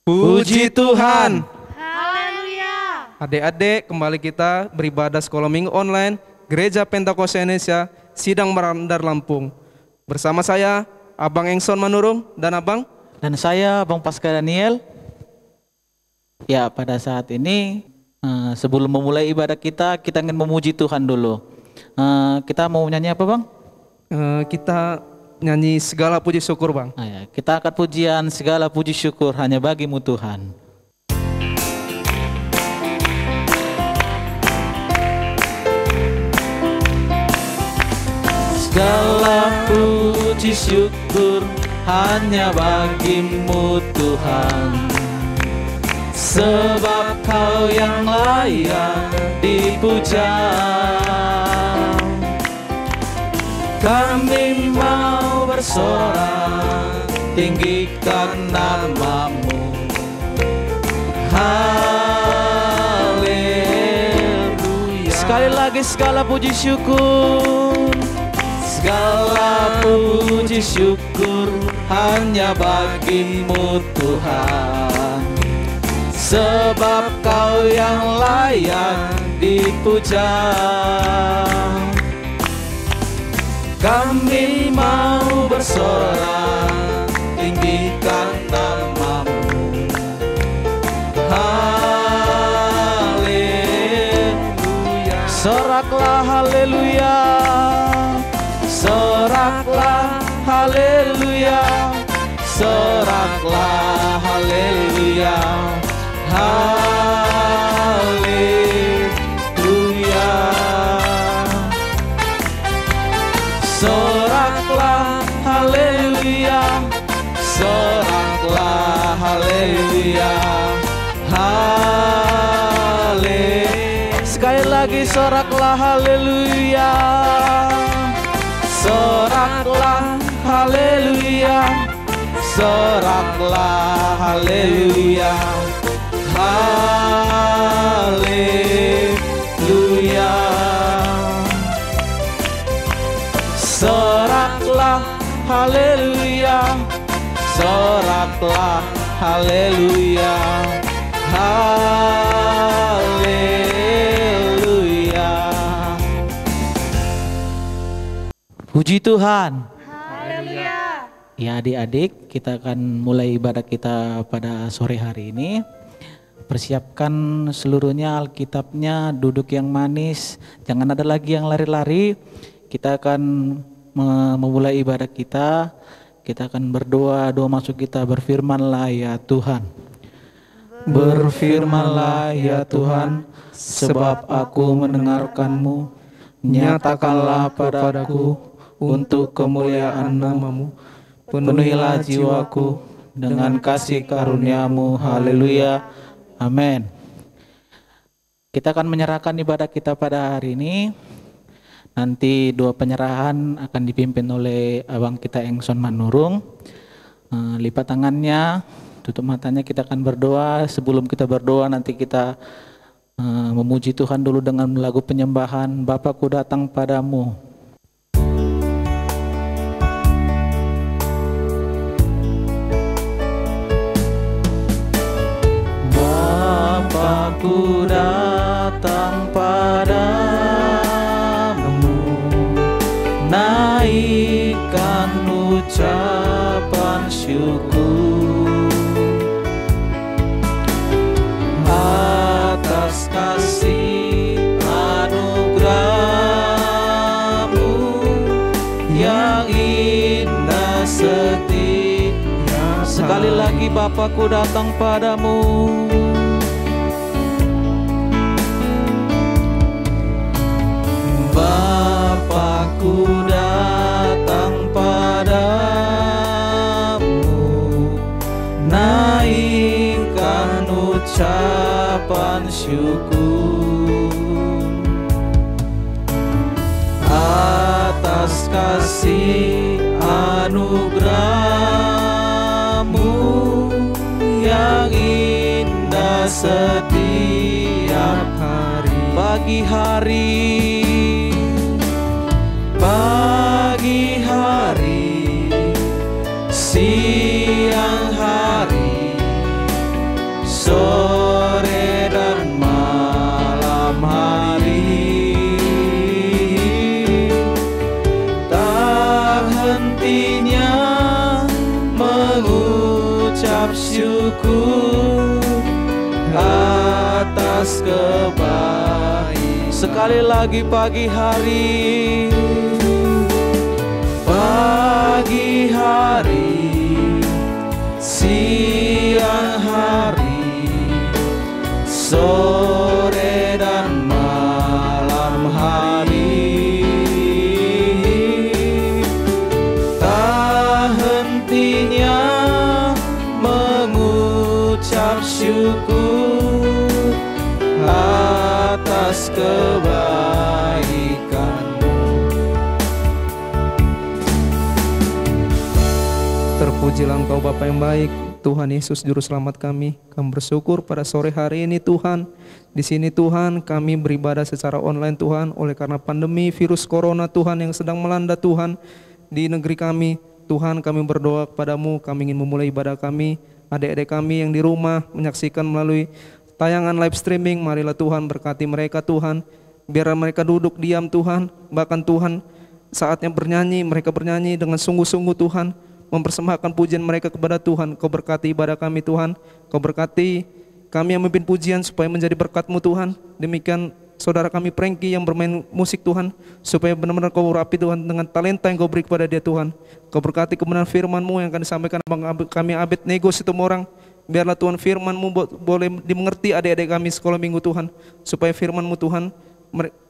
Puji Tuhan. Haleluya. Adik-adik, kembali kita beribadah sekolah minggu online Gereja Pentakosta Indonesia Sidang Marandar Lampung. Bersama saya Abang Engson Manurung dan Dan saya Abang Pasca Daniel. Ya, pada saat ini sebelum memulai ibadah kita ingin memuji Tuhan dulu. Kita mau nyanyi apa, Bang? Kita nyanyi segala puji syukur, Bang. Ya, kita angkat pujian segala puji syukur hanya bagimu Tuhan. Segala puji syukur hanya bagimu Tuhan, sebab Kau yang layak dipuja. Kami mau bersorak, tinggikan namamu. Haleluya. Sekali lagi segala puji syukur. Segala puji syukur hanya bagimu Tuhan, sebab Kau yang layak dipuja. Kami mau bersorak, tinggikan namamu. Haleluya. Soraklah haleluya. Soraklah haleluya. Soraklah haleluya. Haleluya. Soraklah haleluya. Soraklah haleluya. Haleluya. Sekali lagi soraklah haleluya. Soraklah haleluya. Soraklah haleluya. Haleluya. Soraklah haleluya. Soraklah haleluya. Haleluya. Puji Tuhan. Haleluya. Ya, adik-adik, kita akan mulai ibadah kita pada sore hari ini. Persiapkan seluruhnya, Alkitabnya, duduk yang manis, jangan ada lagi yang lari-lari. Kita akan memulai ibadah kita. Kita akan berdoa, doa masuk kita. Berfirmanlah ya Tuhan. Berfirmanlah ya Tuhan, sebab aku mendengarkan-Mu. Nyatakanlah padaku untuk kemuliaan nama-Mu. Penuhilah jiwaku dengan kasih karunia-Mu. Haleluya. Amin. Kita akan menyerahkan ibadah kita pada hari ini. Nanti doa penyerahan akan dipimpin oleh Abang kita Engson Manurung. Lipat tangannya, tutup matanya, kita akan berdoa. Sebelum kita berdoa nanti kita memuji Tuhan dulu dengan lagu penyembahan Bapakku datang padamu. Bapakku datang padamu, naikkan ucapan syukur atas kasih anugerah-Mu yang indah setia. Sekali lagi, Bapakku datang padamu. Bapakku datang padamu, naikkan ucapan syukur atas kasih anugerah-Mu yang indah setiap hari. Pagi hari siang hari, sore dan malam hari, tak hentinya mengucap syukur atas kebaikan. Sekali lagi pagi hari, pagi hari, siang hari, sore dan malam hari, tak hentinya mengucap syukur atas kebaikan-Mu. Terpujilah Engkau Bapa yang baik, Tuhan Yesus Juru Selamat kami. Kami bersyukur pada sore hari ini Tuhan. Di sini Tuhan kami beribadah secara online Tuhan. Oleh karena pandemi virus corona Tuhan yang sedang melanda Tuhan di negeri kami. Tuhan kami berdoa kepadamu, kami ingin memulai ibadah kami. Adik-adik kami yang di rumah menyaksikan melalui tayangan live streaming, marilah Tuhan berkati mereka Tuhan. Biar mereka duduk diam Tuhan. Bahkan Tuhan saatnya bernyanyi, mereka bernyanyi dengan sungguh-sungguh Tuhan, mempersembahkan pujian mereka kepada Tuhan. Kau berkati ibadah kami Tuhan. Kau berkati kami yang memimpin pujian supaya menjadi berkat-Mu Tuhan. Demikian saudara kami Franky yang bermain musik Tuhan, supaya benar-benar Kau urapi Tuhan dengan talenta yang Kau beri kepada dia Tuhan. Kau berkati kebenaran firman-Mu yang akan disampaikan kami Abednego Situmorang. Orang. Biarlah Tuhan firman-Mu boleh dimengerti adik-adik kami sekolah minggu Tuhan, supaya firman-Mu Tuhan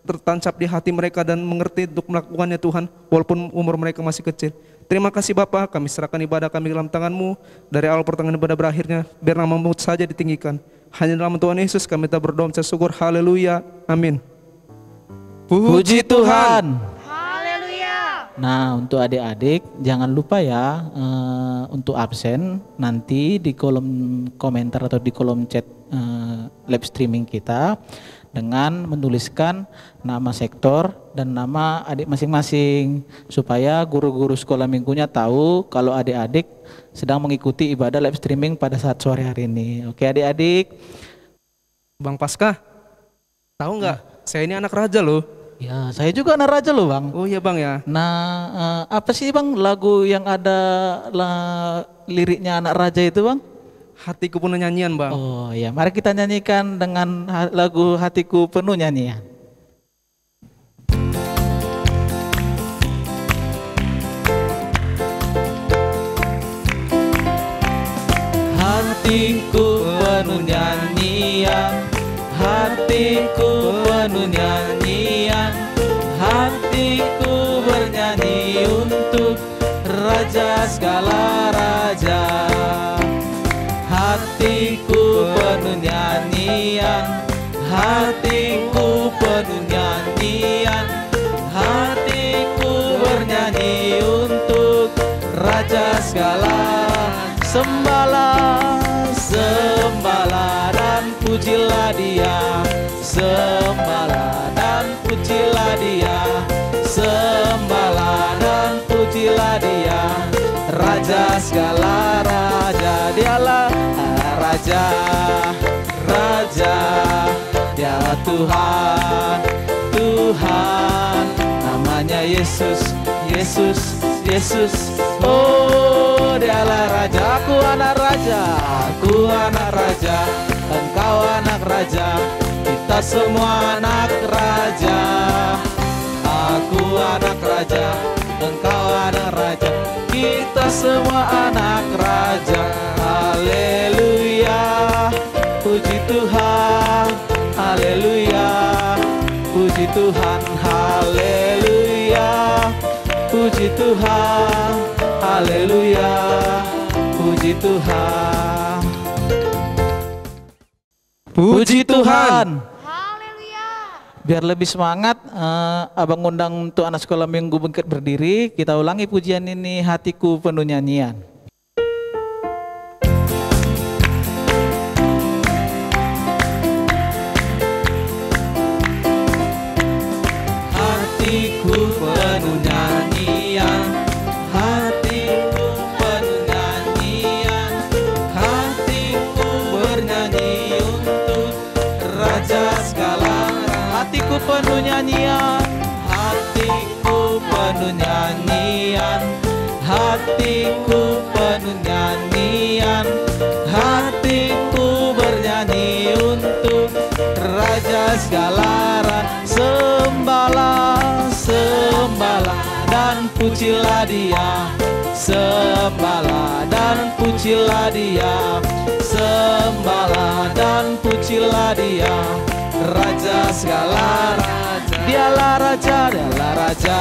tertancap di hati mereka dan mengerti untuk melakukannya Tuhan, walaupun umur mereka masih kecil. Terima kasih Bapa, kami serahkan ibadah kami dalam tangan-Mu, dari awal pertengahan ibadah berakhirnya, biar nama-Mu saja ditinggikan. Hanya dalam Tuhan Yesus kami tak berdoa mencap syukur. Haleluya, amin. Puji Tuhan. Haleluya. Nah, untuk adik-adik jangan lupa ya, untuk absen nanti di kolom komentar atau di kolom chat live streaming kita dengan menuliskan nama sektor dan nama adik masing-masing, supaya guru-guru sekolah minggunya tahu kalau adik-adik sedang mengikuti ibadah live streaming pada saat sore hari ini. Oke adik-adik. Bang Paskah, tahu nggak? Saya ini anak raja loh. Ya, saya juga anak raja loh Bang. Oh iya Bang ya. Nah, apa sih Bang lagu yang ada liriknya anak raja itu Bang? Hatiku penuh nyanyian Bang. Oh ya, mari kita nyanyikan dengan lagu Hatiku Penuh Nyanyian. Hatiku penuh nyanyian, hatiku penuh nyanyian, hatiku bernyanyi untuk Raja segala raja. Hatiku penuh nyanyian, hatiku penuh nyanyian, hatiku bernyanyi untuk Raja segala. Sembahlah, sembahlah dan pujilah Dia, sembahlah dan pujilah Dia, sembahlah dan pujilah Dia, Raja segala raja. Dialah Raja, Raja, Dialah Tuhan, Tuhan, namanya Yesus, Yesus, Yesus. Oh, Dialah Raja, aku anak raja, aku anak raja, engkau anak raja, kita semua anak raja. Aku anak raja, engkau anak raja, kita semua anak raja. Haleluya, puji Tuhan, haleluya, puji Tuhan, haleluya, puji Tuhan, haleluya, puji Tuhan, puji Tuhan. Haleluya. Biar lebih semangat, abang undang untuk anak sekolah minggu bangkit berdiri. Kita ulangi pujian ini, hatiku penuh nyanyian. Hatiku penuh nyanyian, hatiku penuh nyanyian. hatiku penuh nyanyian, hatiku penuh nyanyian, hatiku penuh nyanyian, hatiku bernyanyi untuk Raja segala sembahlah, sembahlah dan pujilah Dia, sembahlah dan pujilah Dia, sembahlah dan pujilah Dia, Raja segala raja. Dialah Raja, dialah Raja,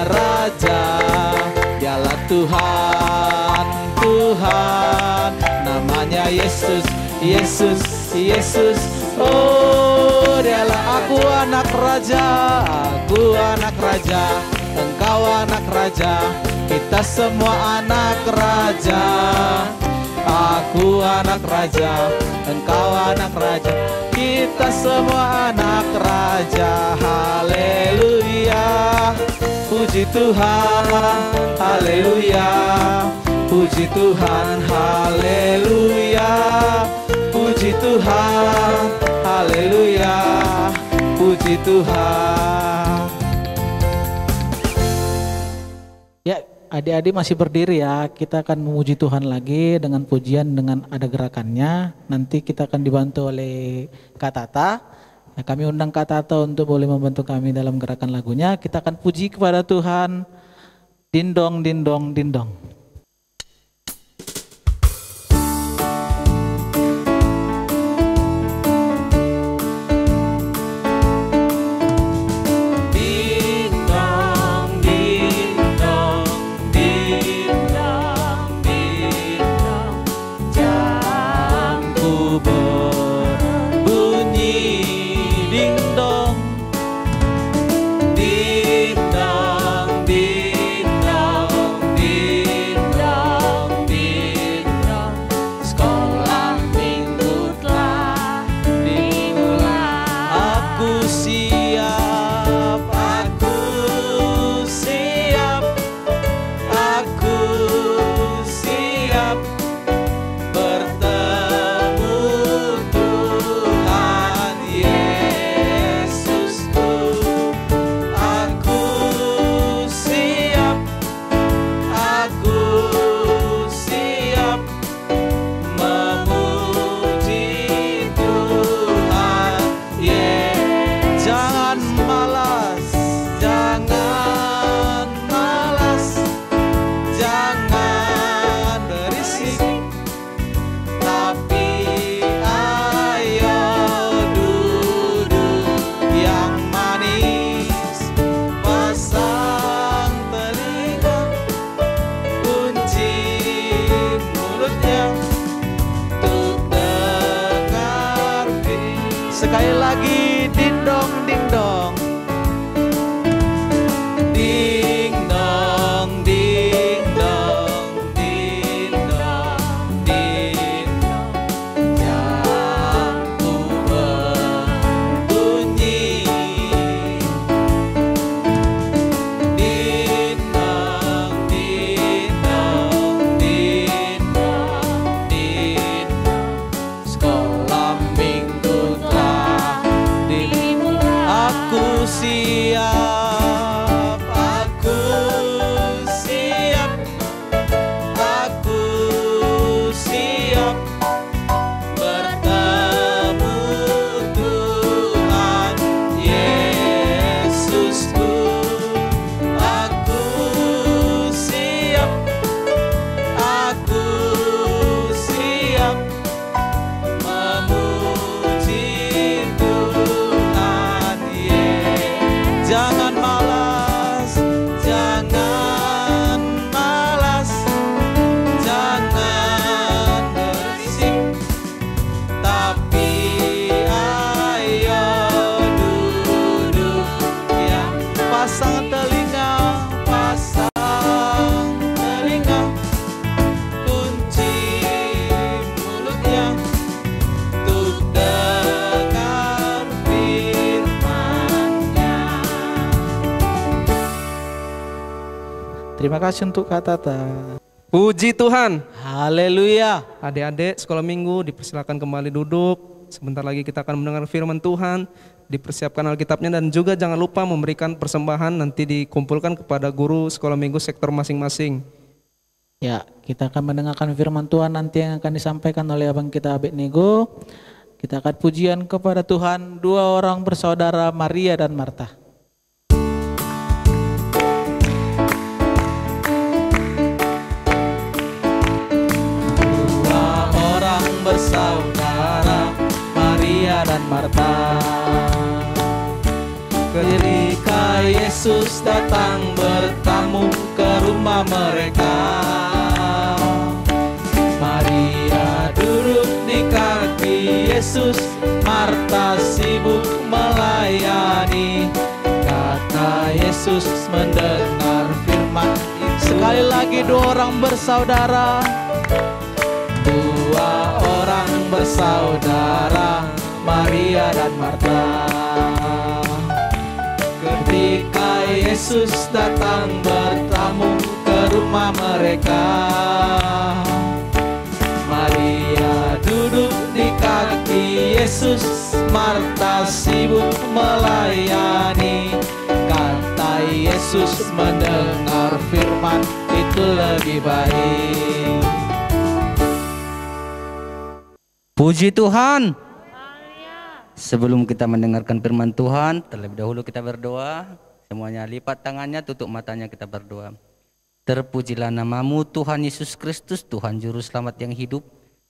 Raja, dialah Tuhan, Tuhan, namanya Yesus, Yesus, Yesus. Oh, dialah aku anak Raja, aku anak Raja, engkau anak Raja, kita semua anak Raja. Aku anak Raja, engkau anak Raja, kita semua anak Raja. Haleluya, puji Tuhan, haleluya, puji Tuhan, haleluya, puji Tuhan, haleluya, puji Tuhan. Ya, adik-adik masih berdiri ya. Kita akan memuji Tuhan lagi dengan pujian, dengan ada gerakannya. Nanti kita akan dibantu oleh Kak Tata. Ya, kami undang Kak Tata untuk boleh membantu kami dalam gerakan lagunya. Kita akan puji kepada Tuhan. Dindong, dindong, dindong. Sekali lagi, dindong, dingdong. Dingdong, dingdong, dingdong, dingdong. Jamku berbunyi. Dingdong, dingdong, dingdong, dingdong. Sekolah minggu aku siap, aku siap, aku siap bertemu Tuhan Yesusku. Aku siap, aku siap memuji Tuhan. Jangan malas, jangan malas, jangan berisik, tapi ayo duduk diam. Pasang telinga, pasang telinga, kunci mulutnya untuk dengar firman-Nya. Terima kasih untuk Kak Tata. Puji Tuhan. Haleluya. Adik-adik sekolah minggu dipersilakan kembali duduk. Sebentar lagi kita akan mendengar firman Tuhan. dipersiapkan Alkitabnya, dan juga jangan lupa memberikan persembahan nanti dikumpulkan kepada guru sekolah minggu sektor masing-masing. Ya, kita akan mendengarkan firman Tuhan nanti yang akan disampaikan oleh abang kita Abednego. Kita akan pujian kepada Tuhan, dua orang bersaudara Maria dan Marta. Dua orang bersaudara Maria dan Marta. Ketika Yesus datang bertamu ke rumah mereka, Maria duduk di kaki Yesus, Marta sibuk melayani. Kata Yesus mendengar firman. Sekali lagi, dua orang bersaudara. Dua orang bersaudara Maria dan Marta. Ketika Yesus datang bertamu ke rumah mereka, Maria duduk di kaki Yesus, Marta sibuk melayani. Kata Yesus mendengar firman, itu lebih baik. Puji Tuhan. Sebelum kita mendengarkan firman Tuhan, terlebih dahulu kita berdoa. Semuanya lipat tangannya, tutup matanya, kita berdoa. Terpujilah namamu Tuhan Yesus Kristus, Tuhan Juru Selamat yang hidup.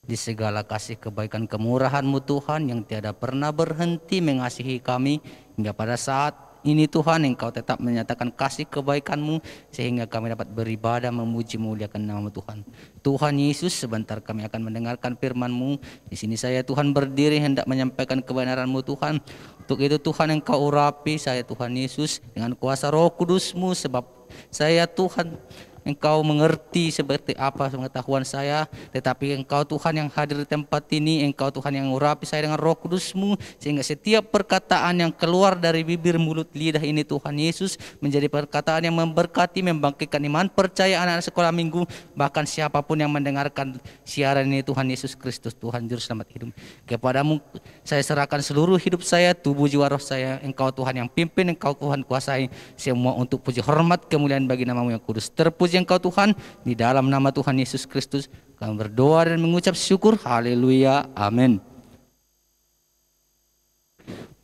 Di segala kasih kebaikan kemurahan-Mu Tuhan yang tiada pernah berhenti mengasihi kami. Hingga pada saat ini Tuhan, Engkau tetap menyatakan kasih kebaikan-Mu sehingga kami dapat beribadah memuji memuliakan nama Tuhan. Tuhan Yesus, sebentar kami akan mendengarkan firman-Mu. Di sini saya Tuhan berdiri hendak menyampaikan kebenaran-Mu Tuhan. Untuk itu Tuhan, Engkau urapi saya Tuhan Yesus dengan kuasa Roh Kudus-Mu, sebab saya Tuhan, Engkau mengerti seperti apa pengetahuan saya, tetapi Engkau Tuhan yang hadir di tempat ini, Engkau Tuhan yang urapi saya dengan Roh Kudus-Mu, sehingga setiap perkataan yang keluar dari bibir, mulut, lidah ini Tuhan Yesus menjadi perkataan yang memberkati, membangkitkan iman, percaya anak-anak sekolah minggu, bahkan siapapun yang mendengarkan siaran ini Tuhan Yesus Kristus, Tuhan Juru Selamat hidup. Kepadamu saya serahkan seluruh hidup saya, tubuh, jiwa, roh saya. Engkau Tuhan yang pimpin, Engkau Tuhan kuasai semua untuk puji hormat kemuliaan bagi nama-Mu yang kudus. Terpuji Engkau Tuhan, di dalam nama Tuhan Yesus Kristus kami berdoa dan mengucap syukur. Haleluya, amin.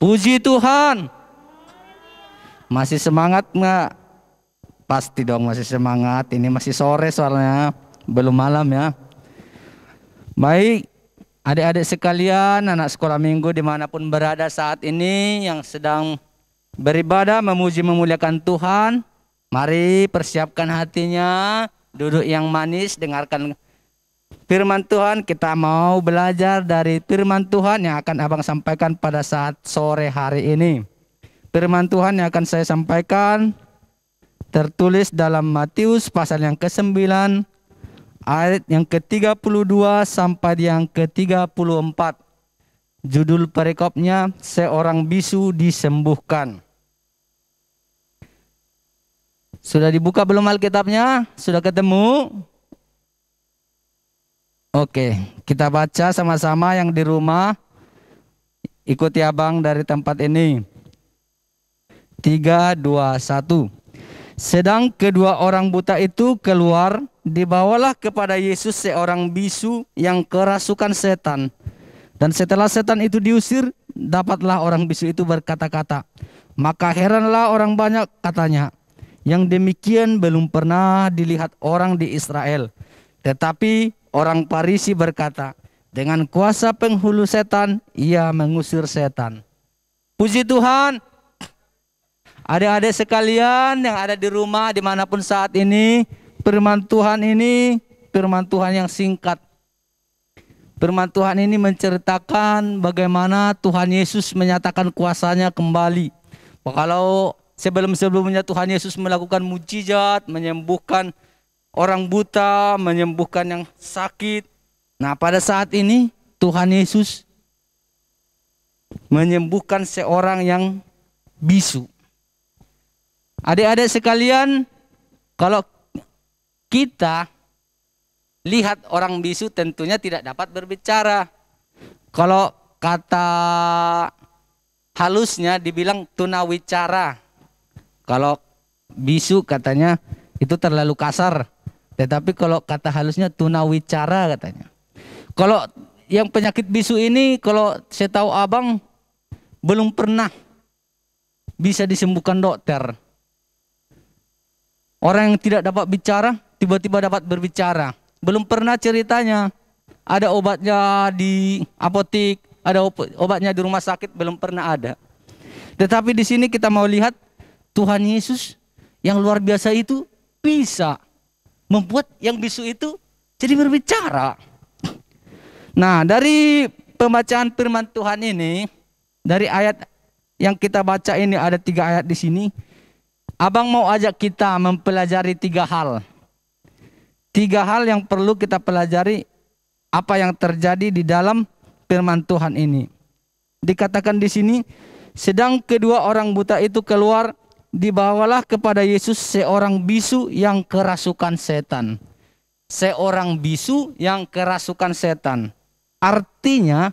Puji Tuhan. Masih semangat nggak? Pasti dong masih semangat. Ini masih sore soalnya, belum malam ya. Baik, adik-adik sekalian, anak sekolah minggu dimanapun berada saat ini yang sedang beribadah memuji memuliakan Tuhan, mari persiapkan hatinya, duduk yang manis, dengarkan firman Tuhan. Kita mau belajar dari firman Tuhan yang akan abang sampaikan pada saat sore hari ini. Firman Tuhan yang akan saya sampaikan tertulis dalam Matius pasal yang ke-9 ayat yang ke-32 sampai yang ke-34. Judul perikopnya, seorang bisu disembuhkan. Sudah dibuka belum Alkitabnya? Sudah ketemu? Oke, kita baca sama-sama yang di rumah. Ikuti abang dari tempat ini. 3, 2, 1. Sedang kedua orang buta itu keluar, dibawalah kepada Yesus seorang bisu yang kerasukan setan. Dan setelah setan itu diusir, dapatlah orang bisu itu berkata-kata. Maka heranlah orang banyak, katanya, yang demikian belum pernah dilihat orang di Israel. Tetapi orang Farisi berkata, dengan kuasa penghulu setan, ia mengusir setan. Puji Tuhan. Adik-adik sekalian yang ada di rumah dimanapun saat ini, firman Tuhan ini firman Tuhan yang singkat. Firman Tuhan ini menceritakan bagaimana Tuhan Yesus menyatakan kuasanya kembali. Kalau sebelum-sebelumnya Tuhan Yesus melakukan mujizat, menyembuhkan orang buta, menyembuhkan yang sakit. Nah, pada saat ini Tuhan Yesus menyembuhkan seorang yang bisu. Adik-adik sekalian, kalau kita lihat orang bisu tentunya tidak dapat berbicara. Kalau kata halusnya dibilang tunawicara. Kalau bisu katanya itu terlalu kasar. Tetapi kalau kata halusnya tunawicara katanya. Kalau yang penyakit bisu ini, kalau saya tahu abang belum pernah bisa disembuhkan dokter. Orang yang tidak dapat bicara tiba-tiba dapat berbicara. Belum pernah ceritanya. Ada obatnya di apotik, ada obatnya di rumah sakit, belum pernah ada. Tetapi di sini kita mau lihat Tuhan Yesus yang luar biasa itu bisa membuat yang bisu itu jadi berbicara. Nah, dari pembacaan firman Tuhan ini, dari ayat yang kita baca ini ada 3 ayat di sini. Abang mau ajak kita mempelajari 3 hal. 3 hal yang perlu kita pelajari apa yang terjadi di dalam firman Tuhan ini. Dikatakan di sini, sedang kedua orang buta itu keluar, dibawalah kepada Yesus seorang bisu yang kerasukan setan. Seorang bisu yang kerasukan setan. Artinya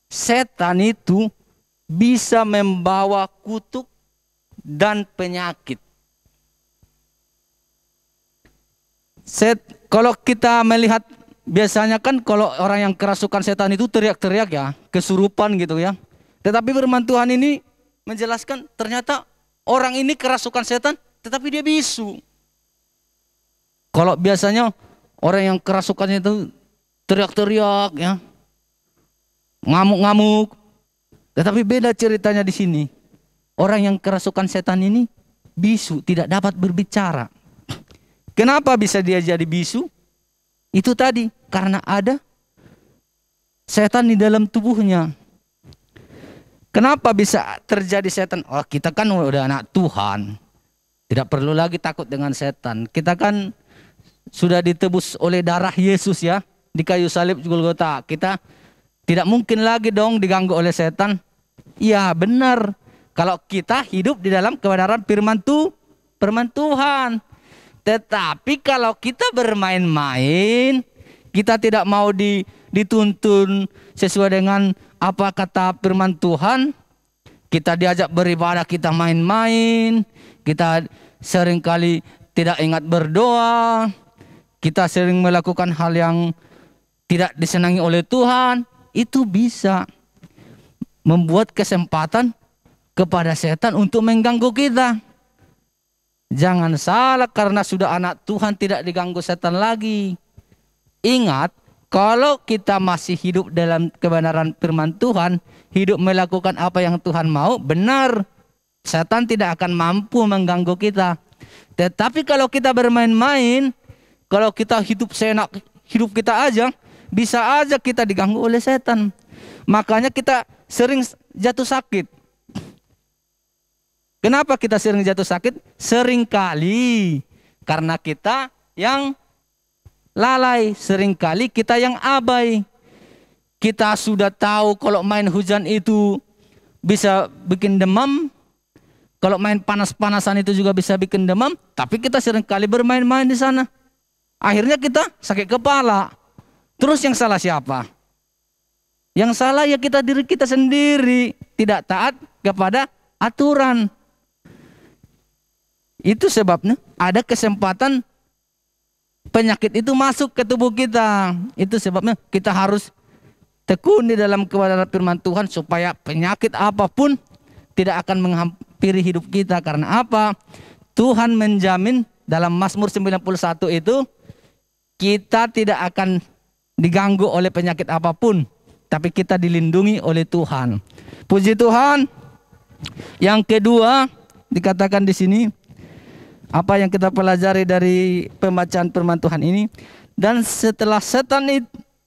setan itu bisa membawa kutuk dan penyakit. Kalau kita melihat biasanya kan kalau orang yang kerasukan setan itu teriak-teriak ya, kesurupan gitu ya. Tetapi firman Tuhan ini menjelaskan ternyata orang ini kerasukan setan tetapi dia bisu. Kalau biasanya orang yang kerasukan itu teriak-teriak ya, ngamuk-ngamuk. Tetapi beda ceritanya di sini. Orang yang kerasukan setan ini bisu, tidak dapat berbicara. Kenapa bisa dia jadi bisu? Itu tadi, karena ada setan di dalam tubuhnya. Kenapa bisa terjadi setan? Oh, kita kan udah anak Tuhan. Tidak perlu lagi takut dengan setan. Kita kan sudah ditebus oleh darah Yesus ya, di kayu salib Golgota. Kita tidak mungkin lagi dong diganggu oleh setan. Iya, benar. Kalau kita hidup di dalam kebenaran firman Tuhan. Tetapi kalau kita bermain-main, kita tidak mau dituntun sesuai dengan apa kata firman Tuhan, kita diajak beribadah, kita main-main, kita seringkali tidak ingat berdoa, kita sering melakukan hal yang tidak disenangi oleh Tuhan, itu bisa membuat kesempatan kepada setan untuk mengganggu kita. Jangan salah, karena sudah anak Tuhan tidak diganggu setan lagi. Ingat, kalau kita masih hidup dalam kebenaran firman Tuhan, hidup melakukan apa yang Tuhan mau, benar, setan tidak akan mampu mengganggu kita. Tetapi kalau kita bermain-main, kalau kita hidup seenak hidup kita aja, bisa aja kita diganggu oleh setan. Makanya kita sering jatuh sakit. Kenapa kita sering jatuh sakit? Seringkali karena kita yang lalai, seringkali kita yang abai. Kita sudah tahu kalau main hujan itu bisa bikin demam, kalau main panas-panasan itu juga bisa bikin demam, tapi kita seringkali bermain-main di sana. Akhirnya kita sakit kepala. Terus yang salah siapa? Yang salah ya kita, diri kita sendiri, tidak taat kepada aturan. Itu sebabnya ada kesempatan penyakit itu masuk ke tubuh kita. Itu sebabnya kita harus tekun di dalam kebenaran firman Tuhan supaya penyakit apapun tidak akan menghampiri hidup kita. Karena apa? Tuhan menjamin dalam Mazmur 91 itu kita tidak akan diganggu oleh penyakit apapun, tapi kita dilindungi oleh Tuhan. Puji Tuhan. Yang kedua dikatakan di sini, apa yang kita pelajari dari pembacaan firman Tuhan ini, dan setelah setan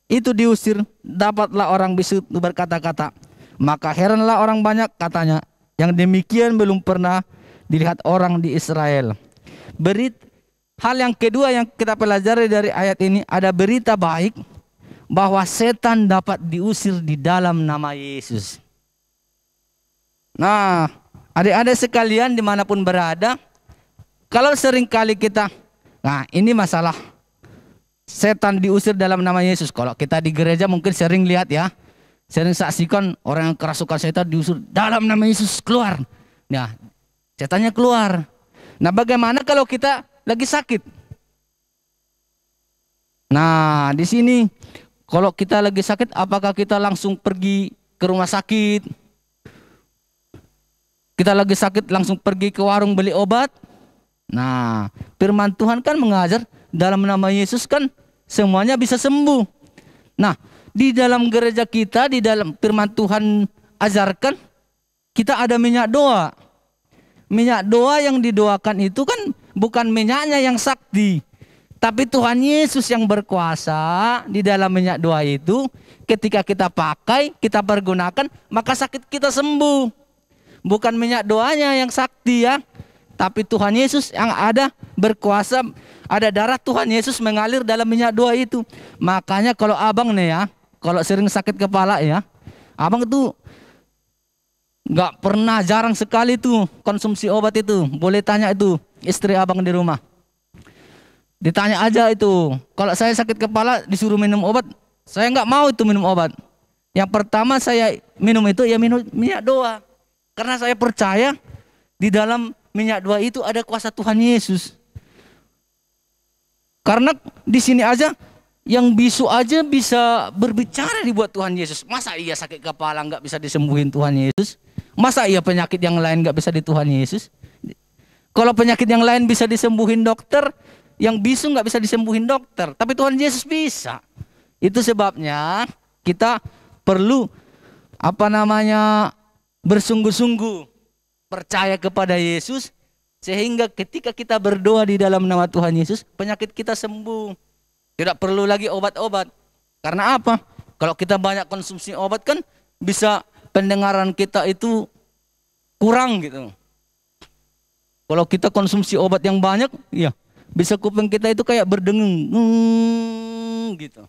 itu diusir, dapatlah orang bisu berkata-kata. Maka heranlah orang banyak, katanya, yang demikian belum pernah dilihat orang di Israel. Hal yang kedua yang kita pelajari dari ayat ini, ada berita baik bahwa setan dapat diusir di dalam nama Yesus. Nah, adik-adik sekalian dimanapun berada, kalau seringkali kita, nah ini masalah setan diusir dalam nama Yesus. Kalau kita di gereja mungkin sering lihat ya, sering saksikan orang yang kerasukan setan diusir dalam nama Yesus keluar. Nah, setannya keluar. Nah, bagaimana kalau kita lagi sakit? Nah, di sini kalau kita lagi sakit, apakah kita langsung pergi ke rumah sakit? Kita lagi sakit langsung pergi ke warung beli obat? Nah, firman Tuhan kan mengajar dalam nama Yesus kan semuanya bisa sembuh. Nah, di dalam gereja kita, di dalam firman Tuhan ajarkan, kita ada minyak doa. Minyak doa yang didoakan itu kan bukan minyaknya yang sakti, tapi Tuhan Yesus yang berkuasa di dalam minyak doa itu. Ketika kita pakai, kita pergunakan, maka sakit kita sembuh. Bukan minyak doanya yang sakti ya, tapi Tuhan Yesus yang ada berkuasa. Ada darah Tuhan Yesus mengalir dalam minyak doa itu. Makanya kalau abang nih ya, kalau sering sakit kepala ya, abang itu nggak pernah, jarang sekali tuh konsumsi obat itu. Boleh tanya itu istri abang di rumah. Ditanya aja itu, kalau saya sakit kepala disuruh minum obat, saya nggak mau itu minum obat. Yang pertama saya minum itu ya minum minyak doa. Karena saya percaya di dalam minyak doa itu ada kuasa Tuhan Yesus. Karena di sini aja yang bisu aja bisa berbicara dibuat Tuhan Yesus. Masa iya sakit kepala nggak bisa disembuhin Tuhan Yesus? Masa iya penyakit yang lain nggak bisa di Tuhan Yesus? Kalau penyakit yang lain bisa disembuhin dokter, yang bisu nggak bisa disembuhin dokter, tapi Tuhan Yesus bisa. Itu sebabnya kita perlu bersungguh-sungguh percaya kepada Yesus, sehingga ketika kita berdoa di dalam nama Tuhan Yesus, penyakit kita sembuh. Tidak perlu lagi obat-obat. Karena apa? Kalau kita banyak konsumsi obat kan bisa pendengaran kita itu kurang gitu. Kalau kita konsumsi obat yang banyak, ya bisa kuping kita itu kayak berdengung gitu.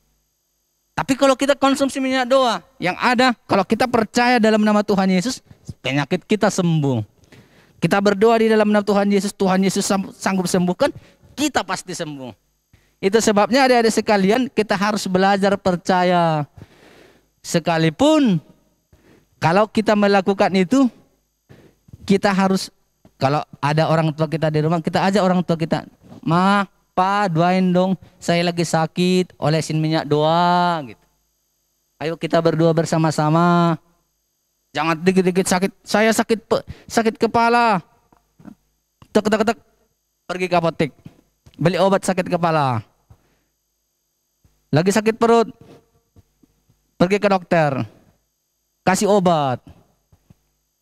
Tapi kalau kita konsumsi minyak doa, yang ada kalau kita percaya dalam nama Tuhan Yesus, penyakit kita sembuh. Kita berdoa di dalam nama Tuhan Yesus sanggup sembuhkan, kita pasti sembuh. Itu sebabnya adik-adik sekalian, kita harus belajar percaya. Sekalipun kalau kita melakukan itu, kita harus, kalau ada orang tua kita di rumah, kita ajak orang tua kita, "Ma, Pa, doain dong, saya lagi sakit, olesin minyak doa," gitu. Ayo kita berdoa bersama-sama. Jangan dikit-dikit sakit, saya sakit kepala, tek, pergi ke apotek, beli obat sakit kepala. Lagi sakit perut, pergi ke dokter, kasih obat.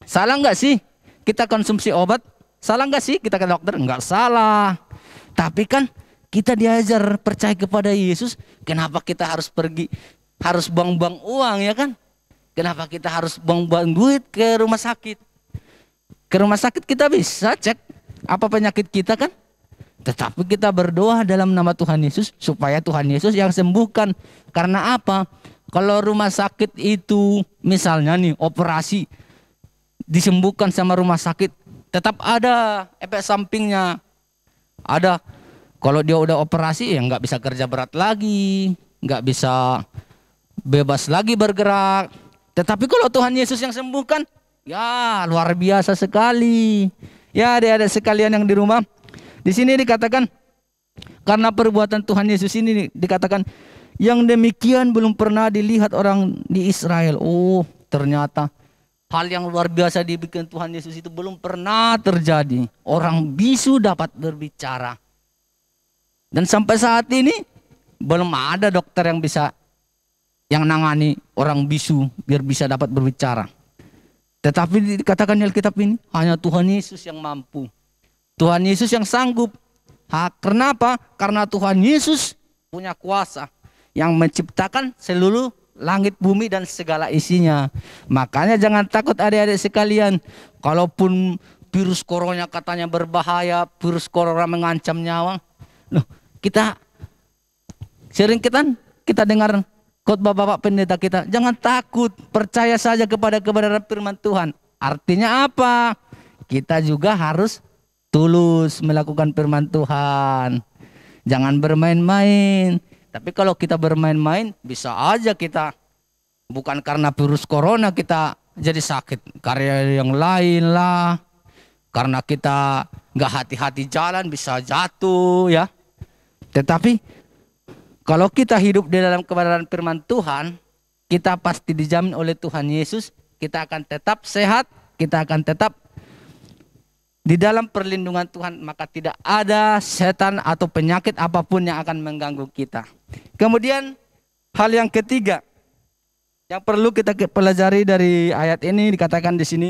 Salah nggak sih kita konsumsi obat? Salah nggak sih kita ke dokter? Nggak salah. Tapi kan kita diajar percaya kepada Yesus. Kenapa kita harus pergi, harus buang-buang uang ya kan? Kenapa kita harus buang-buang duit ke rumah sakit? Ke rumah sakit kita bisa cek apa penyakit kita kan? Tetapi kita berdoa dalam nama Tuhan Yesus supaya Tuhan Yesus yang sembuhkan. Karena apa? Kalau rumah sakit itu misalnya nih operasi disembuhkan sama rumah sakit, tetap ada efek sampingnya. Ada, kalau dia udah operasi ya nggak bisa kerja berat lagi, nggak bisa bebas lagi bergerak. Tetapi kalau Tuhan Yesus yang sembuhkan, ya luar biasa sekali. Ya adik-adik sekalian yang di rumah, di sini dikatakan karena perbuatan Tuhan Yesus ini dikatakan yang demikian belum pernah dilihat orang di Israel. Oh, ternyata hal yang luar biasa dibikin Tuhan Yesus itu belum pernah terjadi. Orang bisu dapat berbicara. Dan sampai saat ini belum ada dokter yang nangani orang bisu biar bisa dapat berbicara. Tetapi dikatakan di Alkitab ini hanya Tuhan Yesus yang mampu. Tuhan Yesus yang sanggup. Kenapa? Karena Tuhan Yesus punya kuasa yang menciptakan seluruh langit, bumi, dan segala isinya. Makanya jangan takut adik-adik sekalian. Kalaupun virus corona katanya berbahaya, virus corona mengancam nyawa. Loh, kita sering kita dengar khotbah Bapak Pendeta kita. Jangan takut, percaya saja kepada kebenaran firman Tuhan. Artinya apa? Kita juga harus tulus melakukan firman Tuhan. Jangan bermain-main. Tapi kalau kita bermain-main, bisa aja kita Bukan karena virus corona kita jadi sakit, karena yang lain lah. Karena kita nggak hati-hati jalan bisa jatuh ya. Tetapi kalau kita hidup di dalam kebenaran firman Tuhan, kita pasti dijamin oleh Tuhan Yesus, kita akan tetap sehat, kita akan tetap di dalam perlindungan Tuhan, maka tidak ada setan atau penyakit apapun yang akan mengganggu kita. Kemudian hal yang ketiga yang perlu kita pelajari dari ayat ini dikatakan di sini,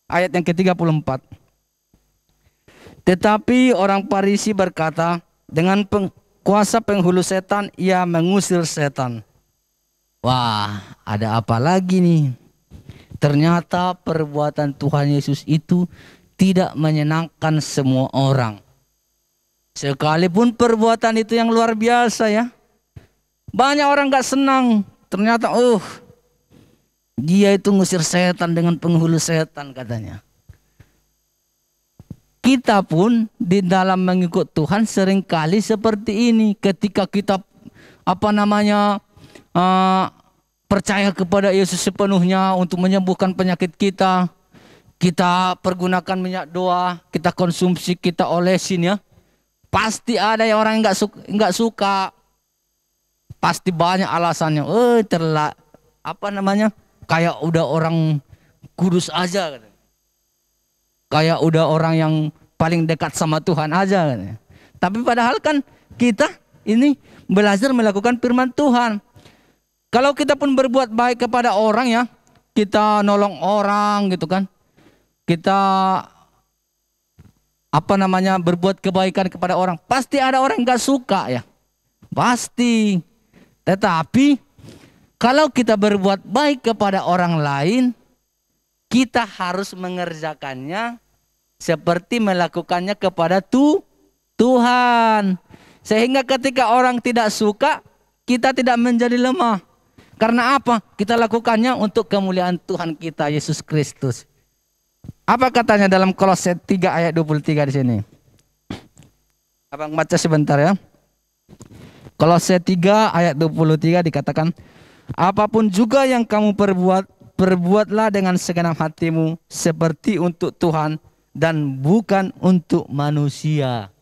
ayat yang ke-34. Tetapi orang Farisi berkata, dengan kuasa penghulu setan ia mengusir setan. Wah, ada apa lagi nih? Ternyata perbuatan Tuhan Yesus itu tidak menyenangkan semua orang. Sekalipun perbuatan itu yang luar biasa ya. Banyak orang gak senang. Ternyata dia itu ngusir setan dengan penghulu setan katanya. Kita pun di dalam mengikut Tuhan seringkali seperti ini. Ketika kita percaya kepada Yesus sepenuhnya untuk menyembuhkan penyakit kita. Kita pergunakan minyak doa, kita konsumsi, kita olesin ya. Pasti ada yang orang yang nggak suka. Pasti banyak alasannya. Kayak udah orang kudus aja. Kayak udah orang yang paling dekat sama Tuhan aja. Tapi padahal kan kita ini belajar melakukan firman Tuhan. Kalau kita pun berbuat baik kepada orang ya, kita nolong orang gitu kan. Kita berbuat kebaikan kepada orang, pasti ada orang yang gak suka ya, pasti. Tetapi kalau kita berbuat baik kepada orang lain, kita harus mengerjakannya seperti melakukannya kepada Tuhan. Sehingga ketika orang tidak suka, kita tidak menjadi lemah. Karena apa? Kita lakukannya untuk kemuliaan Tuhan kita Yesus Kristus. Apa katanya dalam Kolose 3 ayat 23 di sini? Abang baca sebentar ya. Kolose 3 ayat 23 dikatakan, apapun juga yang kamu perbuat, perbuatlah dengan segenap hatimu seperti untuk Tuhan dan bukan untuk manusia.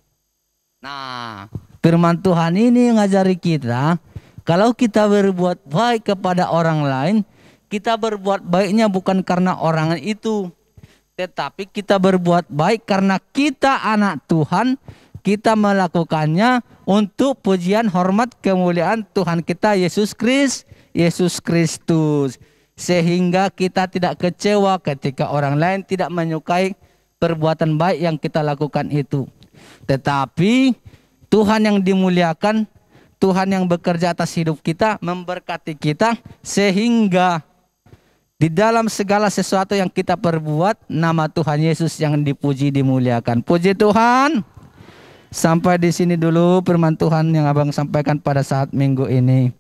Nah, firman Tuhan ini mengajari kita, kalau kita berbuat baik kepada orang lain, kita berbuat baiknya bukan karena orang itu, tetapi kita berbuat baik karena kita anak Tuhan, kita melakukannya untuk pujian, hormat, kemuliaan Tuhan kita Yesus Kristus. Sehingga kita tidak kecewa ketika orang lain tidak menyukai perbuatan baik yang kita lakukan itu. Tetapi Tuhan yang dimuliakan, Tuhan yang bekerja atas hidup kita, memberkati kita, sehingga di dalam segala sesuatu yang kita perbuat, nama Tuhan Yesus yang dipuji, dimuliakan. Puji Tuhan. Sampai di sini dulu firman Tuhan yang abang sampaikan pada saat minggu ini.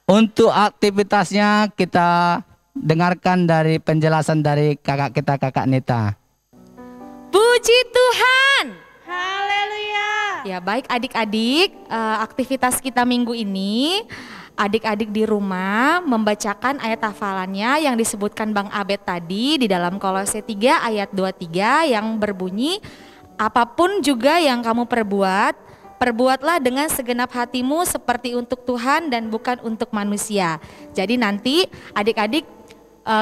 Untuk aktivitasnya kita dengarkan dari penjelasan dari kakak kita, Kakak Nita. Puji Tuhan. Haleluya. Ya baik adik-adik, aktivitas kita minggu ini, adik-adik di rumah membacakan ayat hafalannya yang disebutkan Bang Abed tadi di dalam Kolose 3 ayat 23 yang berbunyi, apapun juga yang kamu perbuat, perbuatlah dengan segenap hatimu seperti untuk Tuhan dan bukan untuk manusia. Jadi nanti adik-adik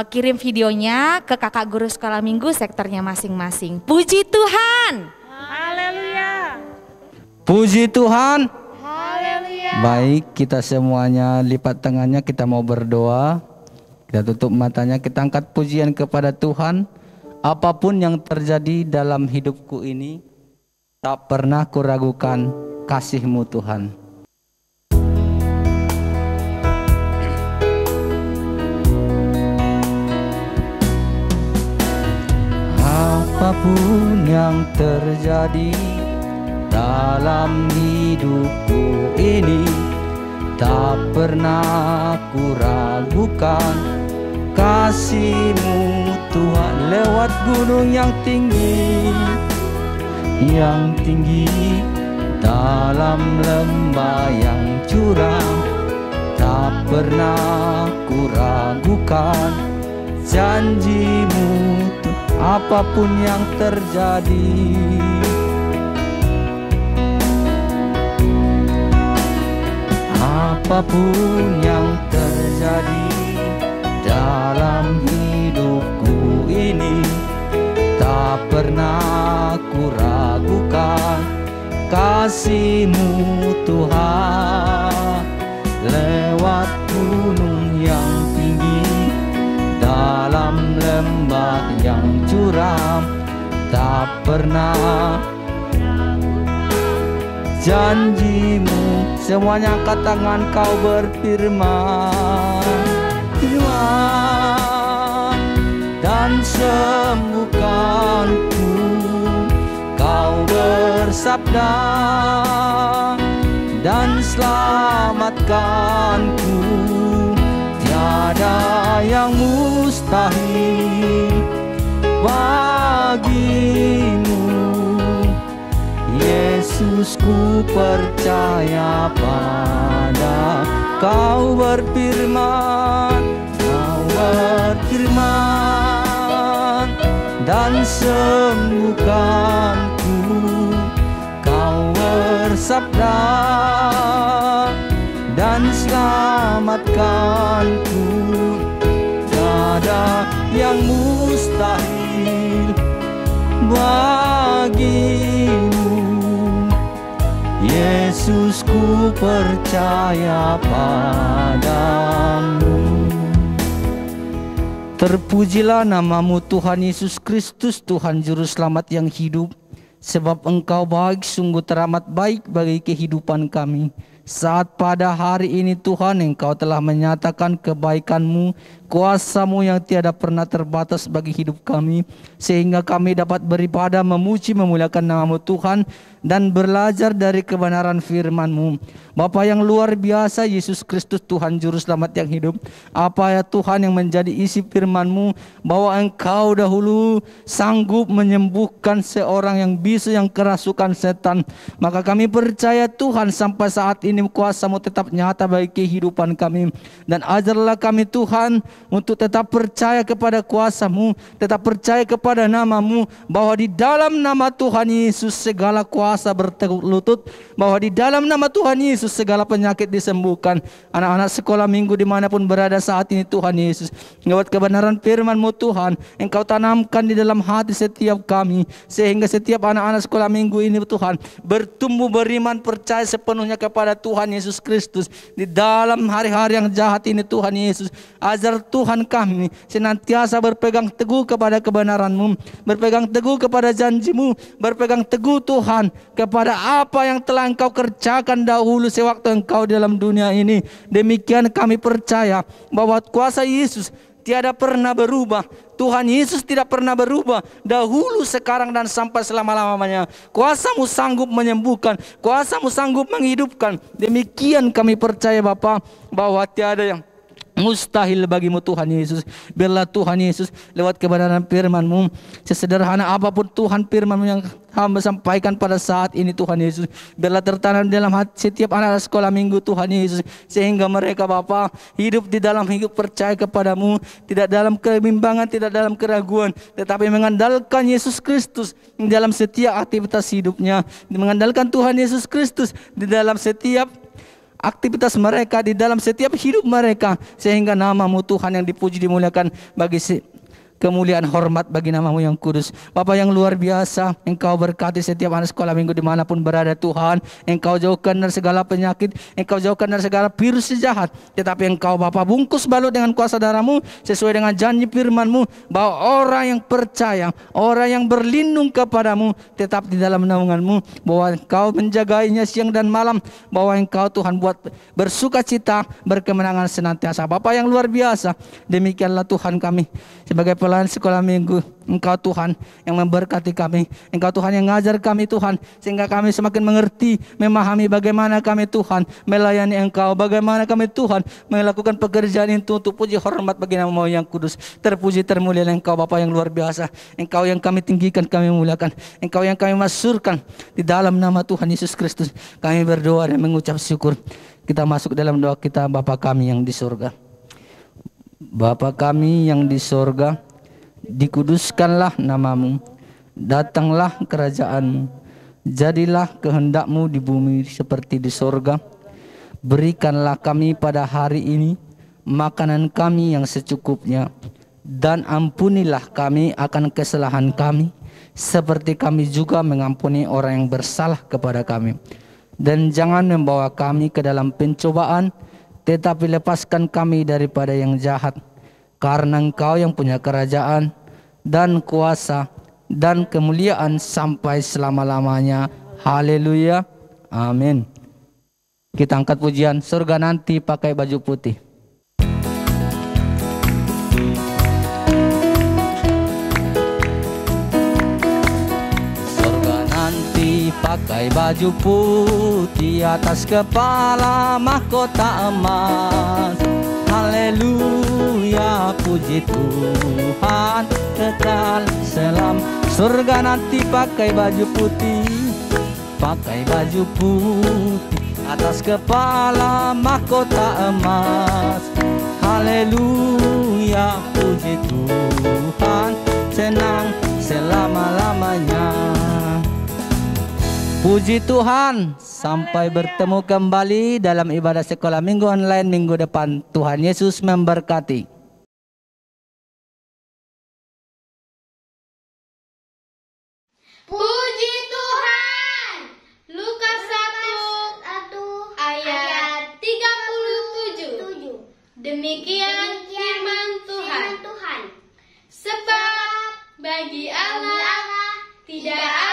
kirim videonya ke kakak guru sekolah minggu sektornya masing-masing. Puji Tuhan. Haleluya. Puji Tuhan. Haleluya. Baik, kita semuanya lipat tangannya, kita mau berdoa. Kita tutup matanya, kita angkat pujian kepada Tuhan. Apapun yang terjadi dalam hidupku ini, tak pernah kuragukan kasih-Mu Tuhan. Apapun yang terjadi dalam hidupku ini, tak pernah kuragukan kasih-Mu Tuhan. Lewat gunung yang tinggi, dalam lembah yang curam, tak pernah ku ragukan janjimu, apapun yang terjadi. Apapun yang terjadi dalam hidupku ini, tak pernah ku ragukan kasih-Mu Tuhan. Lewat gunung yang tinggi, dalam lembah yang curam, tak pernah janji-Mu. Semuanya angkat tangan, Kau berfirman, firman, dan sembuhkanku. Kau bersabda dan selamatkanku. Tiada yang mustahil bagimu. Yesus, ku percaya pada Kau berfirman, dan sembuhkanku. Kau bersabda dan selamatkanku. Tiada yang mustahil bagimu. Yesus, ku percaya padamu. Terpujilah nama-Mu Tuhan Yesus Kristus, Tuhan Juru Selamat yang hidup. Sebab Engkau baik, sungguh teramat baik bagi kehidupan kami. Saat pada hari ini Tuhan, Engkau telah menyatakan kebaikan-Mu, kuasa-Mu yang tiada pernah terbatas bagi hidup kami, sehingga kami dapat beribadah, memuji, memuliakan nama-Mu Tuhan, dan belajar dari kebenaran firman-Mu. Bapa yang luar biasa, Yesus Kristus Tuhan Juru Selamat yang hidup, apa ya Tuhan yang menjadi isi firman-Mu, bahwa Engkau dahulu sanggup menyembuhkan seorang yang bisu, yang kerasukan setan. Maka kami percaya Tuhan, sampai saat ini kuasa-Mu tetap nyata bagi kehidupan kami. Dan ajarlah kami Tuhan untuk tetap percaya kepada kuasa-Mu, tetap percaya kepada nama-Mu, bahwa di dalam nama Tuhan Yesus segala kuasa bertekuk lutut, bahwa di dalam nama Tuhan Yesus segala penyakit disembuhkan. Anak-anak sekolah minggu dimanapun berada saat ini Tuhan Yesus, lewat kebenaran firman-Mu Tuhan, Engkau tanamkan di dalam hati setiap kami, sehingga setiap anak-anak sekolah minggu ini Tuhan bertumbuh beriman, percaya sepenuhnya kepada Tuhan Yesus Kristus. Di dalam hari-hari yang jahat ini Tuhan Yesus, ajar Tuhan kami senantiasa berpegang teguh kepada kebenaran-Mu, berpegang teguh kepada janji-Mu, berpegang teguh Tuhan kepada apa yang telah Engkau kerjakan dahulu sewaktu Engkau dalam dunia ini. Demikian kami percaya bahwa kuasa Yesus tiada pernah berubah. Tuhan Yesus tidak pernah berubah, dahulu, sekarang, dan sampai selama-lamanya. Kuasa-Mu sanggup menyembuhkan, kuasa-Mu sanggup menghidupkan. Demikian kami percaya Bapa, bahwa tiada yang mustahil bagimu Tuhan Yesus. Biarlah Tuhan Yesus lewat kebenaran firman-Mu, sesederhana apapun Tuhan firman-Mu yang hamba sampaikan pada saat ini Tuhan Yesus, biarlah tertanam dalam hati setiap anak sekolah minggu Tuhan Yesus, sehingga mereka Bapa hidup di dalam hidup percaya kepadamu, tidak dalam kebimbangan, tidak dalam keraguan, tetapi mengandalkan Yesus Kristus di dalam setiap aktivitas hidupnya, mengandalkan Tuhan Yesus Kristus di dalam setiap aktivitas mereka, di dalam setiap hidup mereka, sehingga nama-Mu Tuhan yang dipuji dimuliakan, bagi kemuliaan hormat bagi nama-Mu yang kudus. Bapa yang luar biasa, Engkau berkati setiap anak sekolah minggu dimanapun berada Tuhan. Engkau jauhkan dari segala penyakit, Engkau jauhkan dari segala virus jahat, tetapi Engkau Bapa bungkus balut dengan kuasa darah-Mu, sesuai dengan janji firman-Mu, bahwa orang yang percaya, orang yang berlindung kepadamu tetap di dalam naungan-Mu, bahwa Engkau menjagainya siang dan malam, bahwa Engkau Tuhan buat bersuka cita, berkemenangan senantiasa. Bapa yang luar biasa, demikianlah Tuhan kami sebagai pelayan sekolah minggu. Engkau Tuhan yang memberkati kami, Engkau Tuhan yang mengajar kami Tuhan, sehingga kami semakin mengerti, memahami bagaimana kami Tuhan melayani Engkau, bagaimana kami Tuhan melakukan pekerjaan itu untuk puji hormat bagi nama-Mu yang kudus. Terpuji termulia Engkau Bapa yang luar biasa, Engkau yang kami tinggikan, kami muliakan, Engkau yang kami masyurkan. Di dalam nama Tuhan Yesus Kristus kami berdoa dan mengucap syukur. Kita masuk dalam doa kita. Bapa kami yang di surga, Bapa kami yang di sorga, dikuduskanlah namamu, datanglah kerajaanmu, jadilah kehendakmu di bumi seperti di sorga. Berikanlah kami pada hari ini makanan kami yang secukupnya, dan ampunilah kami akan kesalahan kami, seperti kami juga mengampuni orang yang bersalah kepada kami. Dan jangan membawa kami ke dalam pencobaan, tetapi lepaskan kami daripada yang jahat. Karena Engkau yang punya kerajaan dan kuasa dan kemuliaan sampai selama-lamanya. Haleluya. Amin. Kita angkat pujian surga nanti pakai baju putih. Surga nanti pakai baju putih, atas kepala mahkota emas. Haleluya, puji Tuhan kekal selam. Surga nanti pakai baju putih, pakai baju putih, atas kepala mahkota emas. Haleluya, puji Tuhan, senang selama-lamanya. Puji Tuhan, sampai bertemu kembali dalam ibadah sekolah minggu online minggu depan. Tuhan Yesus memberkati. Puji Tuhan. Lukas 1 ayat 37. Demikian firman Tuhan. Sebab bagi Allah tidak